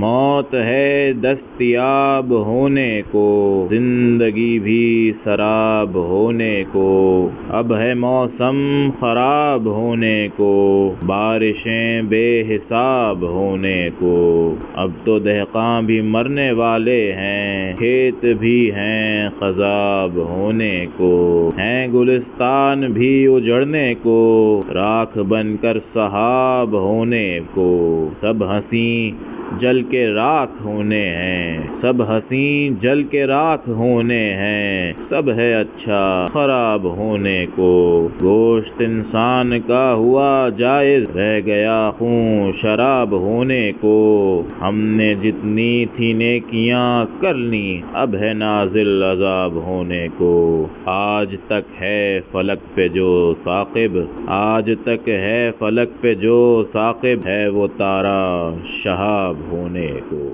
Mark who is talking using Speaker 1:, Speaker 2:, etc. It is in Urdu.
Speaker 1: موت ہے دستیاب ہونے کو، زندگی بھی سراب ہونے کو، اب ہے موسم خراب ہونے کو، بارشیں بے حساب ہونے کو، اب تو دہقاں بھی مرنے والے ہیں، کھیت بھی ہیں خضاب ہونے کو، ہیں گلستان بھی اجڑنے کو، راکھ بن کر سحاب ہونے کو، سب ہنسی جل کے راکھ ہونے ہیں، سب ہنسی جل کے راکھ ہونے ہیں، سب ہے اچھا خراب ہونے کو، گوشت انسان کا ہوا جائز، رہ گیا خون شراب ہونے کو، ہم نے جتنی تھی نیکیاں کر لیں، اب ہے نازل عذاب ہونے کو، آج تک ہے فلک پہ جو ثاقب، آج تک ہے فلک پہ جو ثاقب، ہے وہ تارا شہاب ہونے کو۔